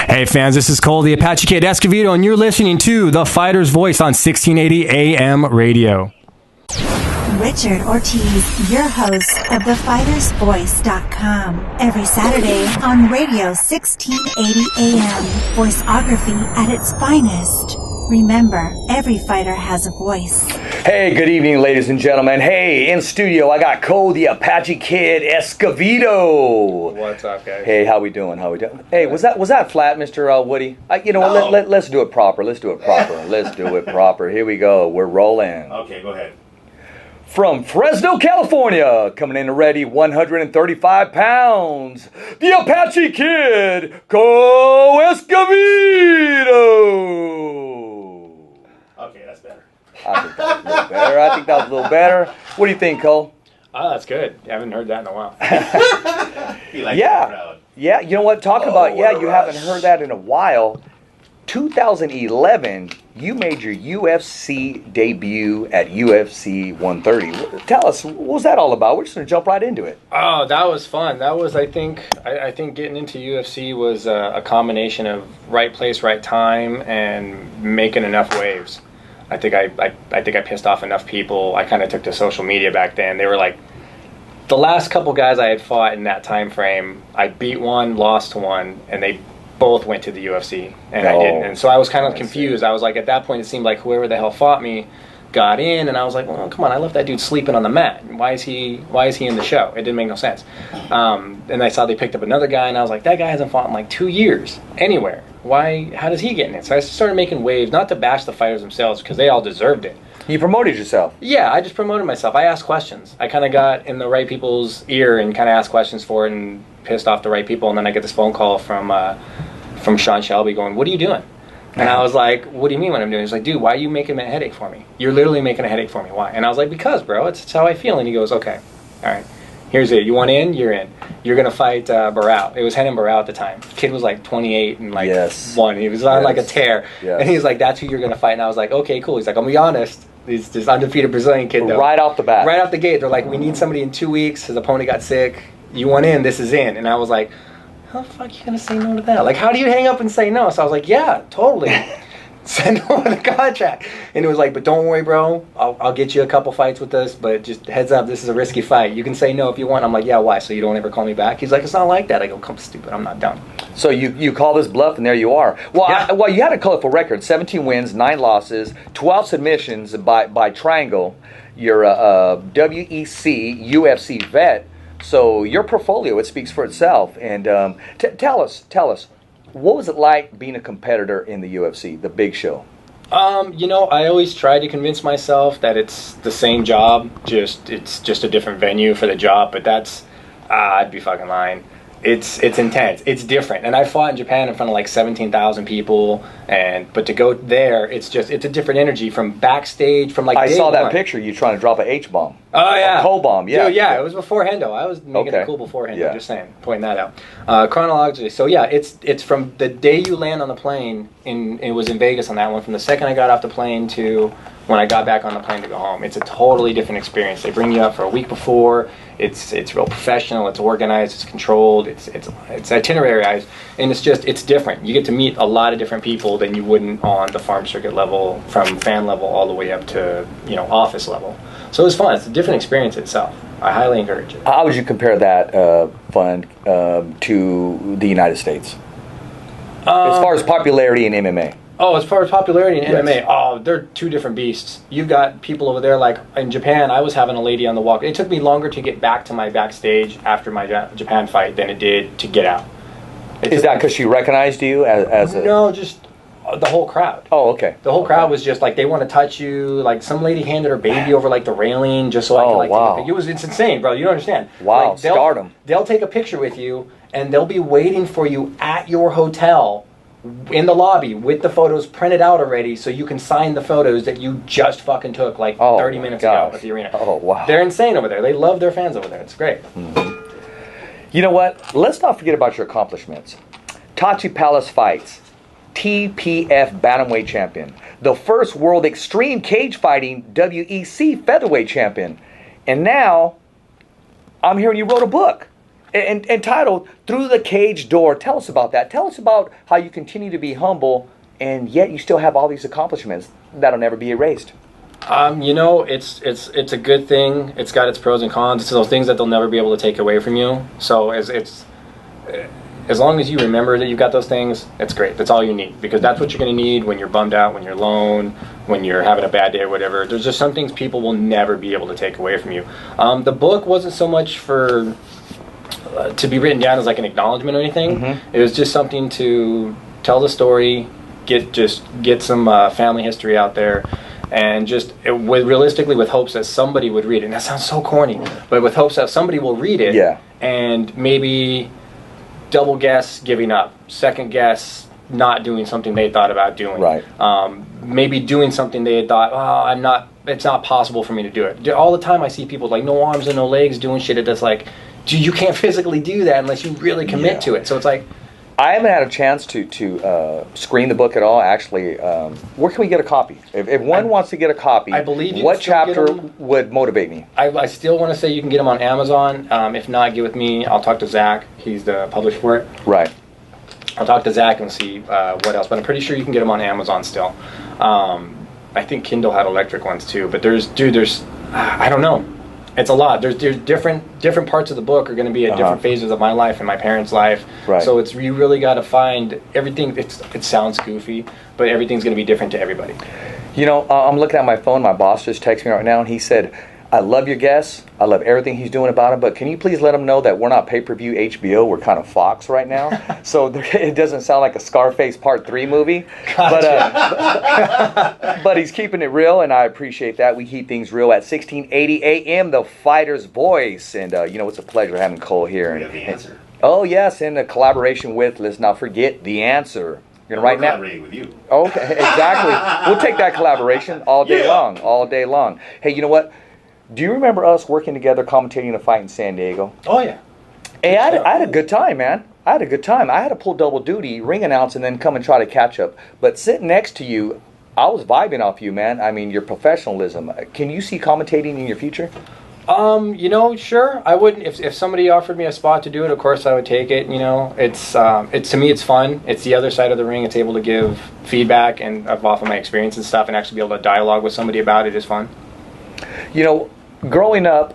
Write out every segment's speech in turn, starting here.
Hey fans, this is Cole, the Apache Kid Escovedo, and you're listening to The Fighter's Voice on 1680 AM radio. Richard Ortiz, your host of TheFightersVoice.com. Every Saturday on radio 1680 AM. Voiceography at its finest. Remember, every fighter has a voice. Hey, good evening, ladies and gentlemen. Hey, in studio, I got Cole, the Apache Kid Escovedo. What's up, guys? Hey, how we doing? Hey, was that flat, Mr. Woody? You know what? Let's do it proper. Let's do it proper. Here we go. We're rolling. Okay, go ahead. From Fresno, California, coming in already 135 pounds, the Apache Kid, Cole Escovedo. Okay, that's better. I think that was a little better. What do you think, Cole? Oh, that's good. I haven't heard that in a while. Yeah, you know what? Talking about, you haven't heard that in a while. 2011, you made your UFC debut at UFC 130. Tell us, what was that all about? We're just going to jump right into it. Oh, that was fun. That was, I think getting into UFC was a combination of right place, right time, and making enough waves. I think I pissed off enough people. I kind of took to social media back then. They were like, the last couple guys I had fought in that time frame, I beat one, lost one, and they both went to the UFC, and I didn't. And so I was kind of confused. I was like, at that point, it seemed like whoever the hell fought me got in, and I was like, well, come on, I left that dude sleeping on the mat. Why is he in the show? It didn't make no sense. And I saw they picked up another guy, and I was like, that guy hasn't fought in like 2 years anywhere. How does he get in it? So I started making waves, not to bash the fighters themselves, because they all deserved it. You promoted yourself. Yeah, I just promoted myself. I asked questions. I kind of got in the right people's ear and kind of asked questions for it and pissed off the right people, and then I get this phone call from Sean Shelby going, what are you doing? And I was like, what do you mean what I'm doing? He's like, dude, why are you making a headache for me? You're literally making a headache for me. Why? And I was like, because, bro, it's how I feel. And he goes, okay, all right, here's it. You want in? You're in. You're going to fight Barao. It was Henan Barao at the time. Kid was like 28 and like one. He was on like a tear. Yes. And he's like, that's who you're going to fight. And I was like, okay, cool. He's like, I'm going to be honest. He's this undefeated Brazilian kid, though. Right off the bat. Right off the gate. They're like, we need somebody in 2 weeks. His opponent got sick. You want in? This is in. And I was like, how the fuck are you going to say no to that? Like, how do you hang up and say no? So I was like, yeah, totally. Send over the contract. And it was like, but don't worry, bro. I'll get you a couple fights with us, but just heads up, this is a risky fight. You can say no if you want. I'm like, yeah, why? So you don't ever call me back? He's like, it's not like that. I go, come stupid. I'm not done. So you call this bluff, and there you are. Well, yeah. You had a colorful record: 17 wins, 9 losses, 12 submissions by triangle. You're a WEC UFC vet. So your portfolio, it speaks for itself. And tell us, what was it like being a competitor in the UFC, the big show? You know, I always try to convince myself that it's the same job, it's just a different venue for the job, but that's, I'd be fucking lying. It's intense. It's different. And I fought in Japan in front of like 17,000 people, but to go there, it's a different energy from backstage, from like I saw that one. picture, you trying to drop an H-bomb. Oh, yeah. A Cole-bomb, yeah. Dude, yeah, it was before Hendo. I was making it cool before Hendo, just saying, pointing that out. Chronologically, so yeah, it's from the day you land on the plane, it was in Vegas on that one, from the second I got off the plane to when I got back on the plane to go home. It's a totally different experience. They bring you up for a week before. It's real professional. It's organized. It's controlled. It's itinerarized, and it's different. You get to meet a lot of different people than you wouldn't on the farm circuit level, from fan level all the way up to office level. So it was fun. It's a different experience itself. I highly encourage it. How would you compare that fun to the United States as far as popularity in MMA? Oh, as far as popularity in MMA, they're two different beasts. You've got people over there, like in Japan, I was having a lady on the walk. It took me longer to get back to my backstage after my Japan fight than it did to get out. Is that because she recognized you as a... No, just the whole crowd. Oh, okay. The whole crowd was just like, they want to touch you. Like, some lady handed her baby over like the railing just so I could like take a picture. It's insane, bro. You don't understand. Wow, like, stardom. They'll take a picture with you, and they'll be waiting for you at your hotel in the lobby with the photos printed out already, so you can sign the photos that you just fucking took like 30 minutes ago at the arena. Oh, wow. They're insane over there. They love their fans over there. It's great. Mm-hmm. You know what? Let's not forget about your accomplishments. Tachi Palace Fights, TPF Bantamweight Champion, the first World Extreme Cage Fighting WEC Featherweight Champion, and now I'm hearing you wrote a book. And titled Through the Cage Door. Tell us about that. Tell us about how you continue to be humble and yet you still have all these accomplishments that'll never be erased. It's a good thing. It's got its pros and cons. It's those things that they'll never be able to take away from you. So as long as you remember that you've got those things, it's great. That's all you need, because that's what you're going to need when you're bummed out, when you're alone, when you're having a bad day or whatever. There's just some things people will never be able to take away from you. The book wasn't so much for to be written down as like an acknowledgement or anything. It was just something to tell the story, get some family history out there, and realistically with hopes that somebody would read it. And that sounds so corny, but with hopes that somebody will read it and maybe double guess giving up, second guess not doing something they thought about doing, maybe doing something they had thought, it's not possible for me to do it. All the time I see people like no arms and no legs doing shit that's like, dude, you can't physically do that unless you really commit to it. So it's like, I haven't had a chance to screen the book at all. Actually, where can we get a copy? If one wants to get a copy, I believe what chapter would motivate me? I still want to say you can get them on Amazon. If not, get with me. I'll talk to Zach. He's the publisher for it. Right. I'll talk to Zach and see what else. But I'm pretty sure you can get them on Amazon still. I think Kindle had electric ones too. But there's I don't know. It's a lot. There's different parts of the book are going to be at different phases of my life and my parents' life. Right. So you really got to find everything. It sounds goofy, but everything's going to be different to everybody. I'm looking at my phone. My boss just texted me right now, and he said, I love your guests. I love everything he's doing about him, but can you please let him know that we're not pay-per-view HBO, we're kind of Fox right now. So it doesn't sound like a Scarface Part 3 movie. Gotcha. But he's keeping it real, and I appreciate that. We keep things real at 1680 AM, The Fighter's Voice. And, it's a pleasure having Cole here. We have The Answer. Oh, yes, in a collaboration with, let's not forget, The Answer. You're going to write now. Collaborating with you. Okay, exactly. We'll take that collaboration all day long, all day long. Hey, you know what? Do you remember us working together commentating a fight in San Diego? Oh, yeah. Hey, I had a good time, man. I had a good time. I had to pull double duty, ring announce, and then come and try to catch up. But sitting next to you, I was vibing off you, man. I mean, your professionalism. Can you see commentating in your future? Sure. I wouldn't. If somebody offered me a spot to do it, of course I would take it. It's to me, it's fun. It's the other side of the ring. It's able to give feedback and off of my experience and stuff, and actually be able to dialogue with somebody about it is fun. Growing up,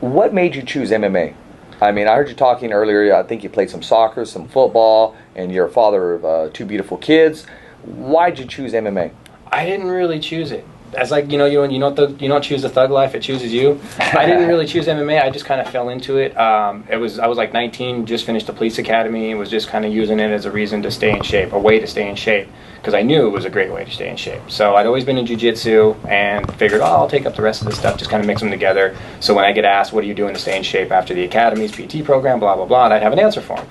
what made you choose MMA? I mean, I heard you talking earlier. I think you played some soccer, some football, and you're a father of two beautiful kids. Why'd you choose MMA? I didn't really choose it. As like you don't choose the thug life, it chooses you. I didn't really choose MMA. I just kind of fell into it. I was like 19, just finished the police academy, and was just kind of using it as a reason to stay in shape, a way to stay in shape, because I knew it was a great way to stay in shape. So I'd always been in jiu-jitsu and figured, I'll take up the rest of this stuff, just kind of mix them together. So when I get asked, what are you doing to stay in shape after the academy's PT program, blah blah blah, and I'd have an answer for them.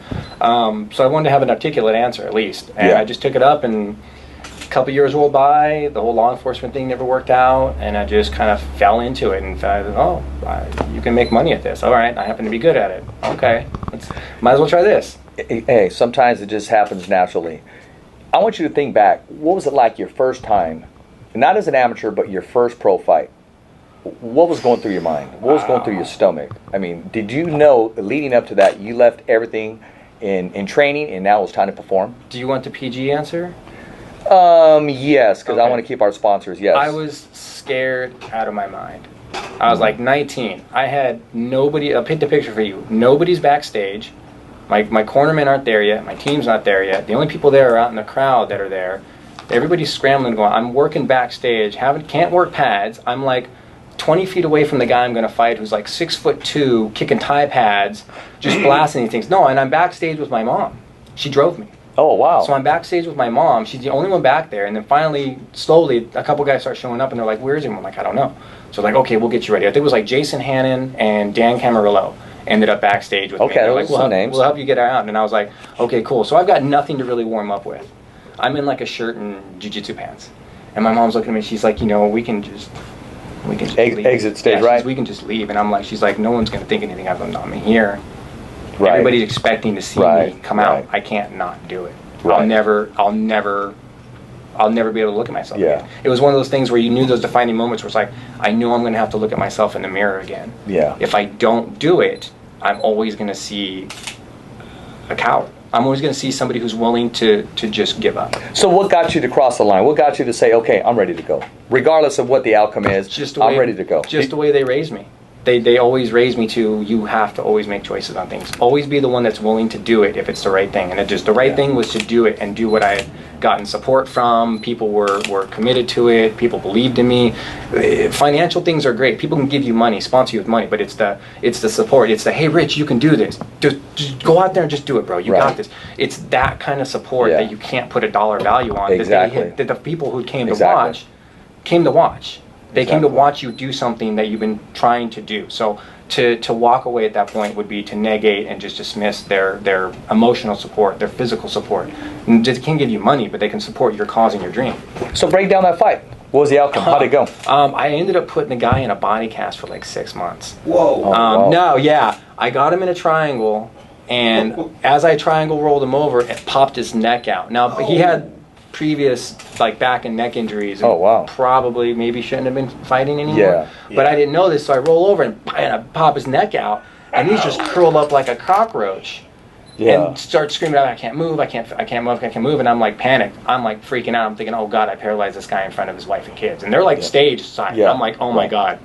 So I wanted to have an articulate answer at least, and I just took it up and. Couple years rolled by, the whole law enforcement thing never worked out, and I just kind of fell into it and thought, you can make money at this. All right, I happen to be good at it. Okay, might as well try this. Hey, sometimes it just happens naturally. I want you to think back. What was it like your first time, not as an amateur, but your first pro fight? What was going through your mind? What was going through your stomach? I mean, did you know leading up to that you left everything in training and now it was time to perform? Do you want the PG answer? Yes, because I want to keep our sponsors, yes. I was scared out of my mind. I was like 19. I had nobody, I'll paint the picture for you. Nobody's backstage. My cornermen aren't there yet. My team's not there yet. The only people there are out in the crowd that are there. Everybody's scrambling going, I'm working backstage, can't work pads. I'm like 20 feet away from the guy I'm going to fight who's like 6'2", kicking Thai pads, just blasting these things. No, and I'm backstage with my mom. She drove me. Oh, wow. So I'm backstage with my mom. She's the only one back there. And then finally, slowly, a couple guys start showing up, and they're like, where's him? I'm like, I don't know. So like, okay, we'll get you ready. I think it was like Jason Hannon and Dan Camarillo ended up backstage with me. Okay, those are names. We'll help you get out. And I was like, okay, cool. So I've got nothing to really warm up with. I'm in like a shirt and jiu-jitsu pants. And my mom's looking at me. She's like, we can just leave. Exit stage, right? We can just leave. And I'm like, she's like, no one's going to think anything of them. I'm here. Right. Everybody's expecting to see me come out. I can't not do it. Right. I'll never be able to look at myself again. It was one of those things where you knew those defining moments where it's like, I know I'm going to have to look at myself in the mirror again. Yeah. If I don't do it, I'm always going to see a coward. I'm always going to see somebody who's willing to just give up. So what got you to cross the line? What got you to say, okay, I'm ready to go? Regardless of what the outcome is, I'm ready to go. Just the way they raised me. They always raised me to, you have to always make choices on things. Always be the one that's willing to do it if it's the right thing. And the right thing was to do it and do what I had gotten support from. People were committed to it. People believed in me. Financial things are great. People can give you money, sponsor you with money, but it's the support. It's the, hey, Rich, you can do this. Just go out there and just do it, bro. You got this. It's that kind of support that you can't put a dollar value on. Exactly. That the people who came to watch came to watch. They came to watch you do something that you've been trying to do. So to walk away at that point would be to negate and just dismiss their emotional support, their physical support. And they can't give you money, but they can support your cause and your dream. So break down that fight. What was the outcome? How'd it go? I ended up putting the guy in a body cast for like 6 months. Whoa. No, yeah. I got him in a triangle, and as I triangle rolled him over, it popped his neck out. Now, he had previous like back and neck injuries. And probably maybe shouldn't have been fighting anymore. But I didn't know this, so I roll over and I pop his neck out, and he's just curled up like a cockroach. And start screaming out, I can't move, I can't move, and I'm like panicked. I'm like freaking out. I'm thinking, oh God, I paralyzed this guy in front of his wife and kids, and they're like stage side. I'm like, oh my God.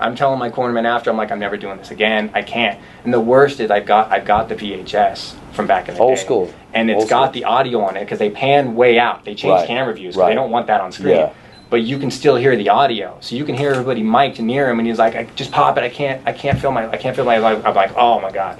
I'm telling my cornerman after, I'm like, I'm never doing this again. I can't. And the worst is I've got the VHS from back in the day. Old school. And it's got the audio on it because they pan way out. They change camera views because they don't want that on screen. But you can still hear the audio, so you can hear everybody mic'd near him, and he's like, I just pop it. I can't feel my life. I'm like, oh my God.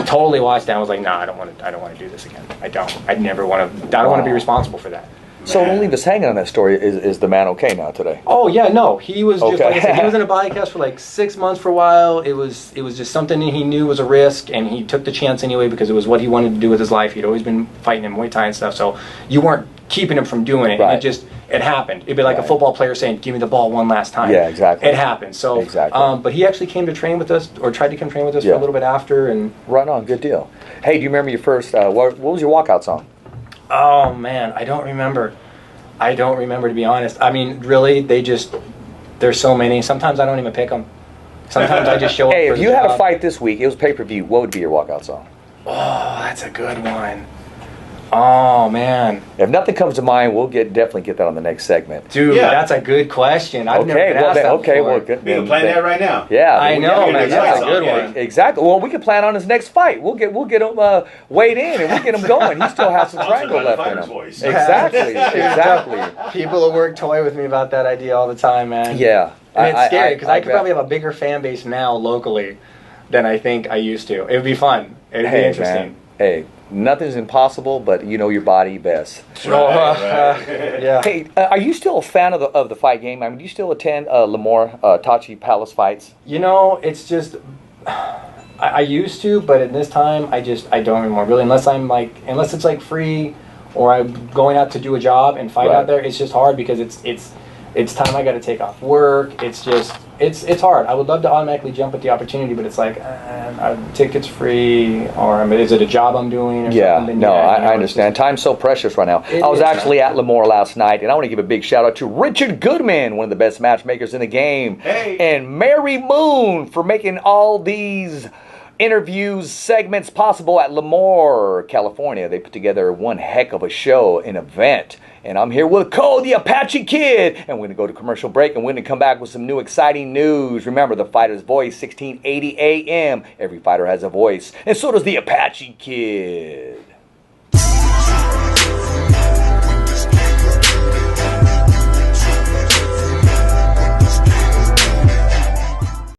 Totally watched that. I was like, no, I don't want to do this again. I don't want to be responsible for that. So don't leave us hanging on that story. Is the man okay now today? Oh yeah, no, he was just like I said, he was in a body cast for like 6 months for a while. It was just something he knew was a risk, and he took the chance anyway because it was what he wanted to do with his life. He'd always been fighting in Muay Thai and stuff, so you weren't keeping him from doing it. And it happened. It'd be like a football player saying, "Give me the ball one last time." Yeah, exactly. It happened. So, but he actually came to train with us, or tried to come train with us for a little bit after, and right on, good deal. Hey, do you remember your first? What was your walkout song? Oh man, I don't remember. To be honest. I mean, really, there's so many. Sometimes I don't even pick them. Sometimes I just show up. Hey, for if you had a fight this week, it was pay-per-view, what would be your walkout song? Oh, that's a good one. Oh man. If nothing comes to mind, we'll definitely get that on the next segment. Dude, that's a good question. I've never been asked that before. Well, good. We can plan that right now. Yeah, I know, man. That's a good one. Exactly. Well, we can plan on his next fight. We'll get him weighed in, and we'll get him going. He still has some triangle left in him. Exactly. People at work toy with me about that idea all the time, man. Yeah. And it's scary because I could probably have a bigger fan base now locally than I think I used to. It would be fun. It would be interesting. Man. Hey, nothing's impossible, but you know your body best. Yeah. Hey, are you still a fan of the fight game? I mean, do you still attend Lemoore Tachi Palace fights? You know, it's just I used to, but at this time I don't anymore. Really, unless it's like free, or I'm going out to do a job and fight out there. It's just hard because it's time I got to take off work. It's just it's hard. I would love to automatically jump at the opportunity, but it's like tickets free, or is it a job I'm doing? Or something? No, I understand. Time's so precious right now. I was actually at Lemoore last night, and I want to give a big shout out to Richard Goodman, one of the best matchmakers in the game, and Mary Moon for making all these interviews, segments possible at Lemoore, California. They put together one heck of a show, an event. And I'm here with Cole, the Apache Kid. And we're going to go to commercial break, and we're going to come back with some new exciting news. Remember, the Fighter's Voice, 1680 AM. Every fighter has a voice. And so does the Apache Kid.